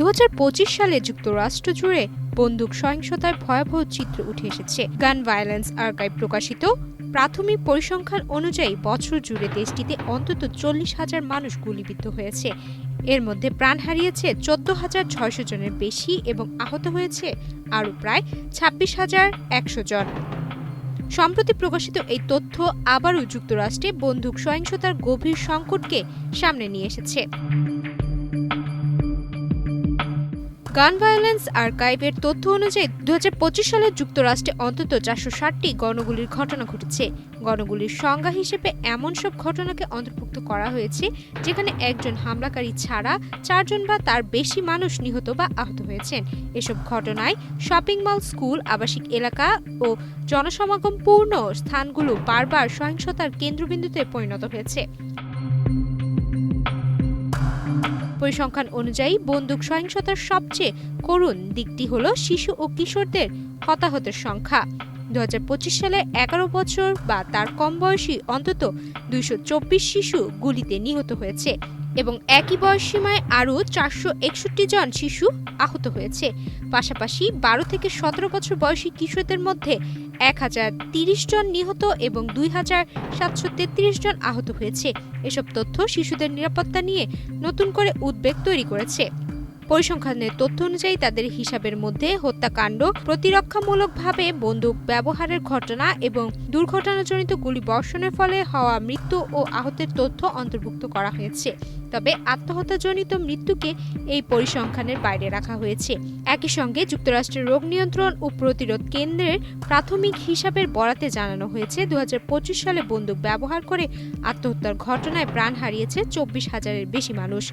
2025 সালে যুক্তরাষ্ট্র জুড়ে বন্দুক সহিংসতার ভয়াবহ চিত্র উঠে এসেছে। গান ভায়োলেন্স আর্কাইভ প্রকাশিত প্রাথমিক পরিসংখ্যান অনুযায়ী বছর জুড়ে দেশটিতে অন্তত 40,000 মানুষ গুলিবিদ্ধ হয়েছে। এর মধ্যে প্রাণ হারিয়েছে 14,600 জনের বেশি এবং আহত হয়েছে আরও প্রায় 26,100 জন। সম্প্রতি প্রকাশিত এই তথ্য আবারও যুক্তরাষ্ট্রে বন্দুক সহিংসতার গভীর সংকটকে সামনে নিয়ে এসেছে। গান ভায়োলেন্স আর্কাইভের তথ্য অনুযায়ী 2025 সালে যুক্তরাষ্ট্রে অন্তত 460টি গণগুলির ঘটনা ঘটেছে। গণগুলির সংজ্ঞা হিসেবে এমন সব ঘটনাকে অন্তর্ভুক্ত করা হয়েছে যেখানে একজন হামলাকারী ছাড়া 4 জন বা তার বেশি মানুষ নিহত বা আহত হয়েছেন। এসব ঘটনায় শপিং মল, স্কুল, আবাসিক এলাকা ও জনসমাগমপূর্ণ স্থানগুলো বারবার সহিংসতার কেন্দ্রবিন্দুতে পরিণত হয়েছে। পরিসংখ্যান অনুযায়ী বন্দুক সহিংসতার সবচেয়ে করুণ দিকটি হল শিশু ও কিশোরদের হতাহতের সংখ্যা। 2025 সালে 11 বছর বা তার কম বয়সী অন্তত 224 শিশু গুলিতে নিহত হয়েছে এবং একই বয়স সীমায় আরও 461 জন শিশু আহত হয়েছে। পাশাপাশি 12 থেকে 17 বছর বয়সী কিশোরদের মধ্যে 1030 জন নিহত এবং 2733 জন আহত হয়েছে। এসব তথ্য শিশুদের নিরাপত্তা নিয়ে নতুন করে উদ্বেগ তৈরি করেছে। পরিসংখ্যানের তথ্য অনুযায়ী তাদের হিসাবের মধ্যে হত্যাকাণ্ড, প্রতিরক্ষামূলকভাবে বন্দুক ব্যবহারের ঘটনা এবং দুর্ঘটনাজনিত গুলিবর্ষণের ফলে হওয়া মৃত্যু ও আহতের তথ্য অন্তর্ভুক্ত করা হয়েছে। তবে আত্মহত্যাজনিত মৃত্যুকে এই পরিসংখ্যানের বাইরে রাখা হয়েছে। একই সঙ্গে যুক্তরাষ্ট্রের রোগ নিয়ন্ত্রণ ও প্রতিরোধ কেন্দ্রের প্রাথমিক হিসাবের বরাতে জানানো হয়েছে 2025 সালে বন্দুক ব্যবহার করে আত্মহত্যার ঘটনায় প্রাণ হারিয়েছে 24,000-এর বেশি মানুষ।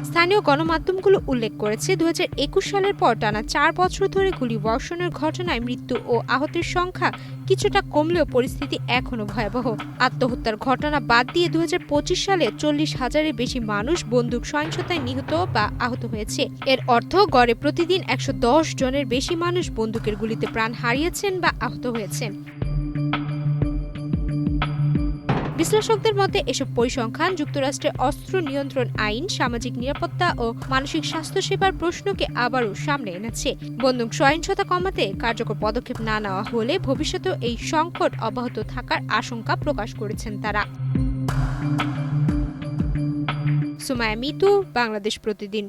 স্থানীয় গণমাধ্যমগুলো উল্লেখ করেছে 2021 সালের পর টানা 4 বছর ধরে গুলিবর্ষণের ঘটনায় মৃত্যু ও আহতের সংখ্যা কিছুটা কমলেও পরিস্থিতি এখনো ভয়াবহ। আত্মহত্যার ঘটনা বাদ দিয়ে 2025 সালে 40,000-এর বেশি মানুষ বন্দুক সহিংসতায় নিহত বা আহত হয়েছে। এর অর্থ গড়ে প্রতিদিন 110 জনের বেশি মানুষ বন্দুকের গুলিতে প্রাণ হারিয়েছেন বা আহত হয়েছেন। বিশ্লেষকদের মতে এসব পরিসংখ্যান যুক্তরাষ্ট্রের অস্ত্র নিয়ন্ত্রণ আইন, সামাজিক নিরাপত্তা ও মানসিক স্বাস্থ্যসেবার প্রশ্নকে আবারও সামনে এনেছে। বন্দুক সহিংসতা কমাতে কার্যকর পদক্ষেপ না নেওয়া হলে ভবিষ্যতেও এই সংকট অব্যাহত থাকার আশঙ্কা প্রকাশ করেছেন তারা। সুমাইয়া মিতু, বাংলাদেশ প্রতিদিন।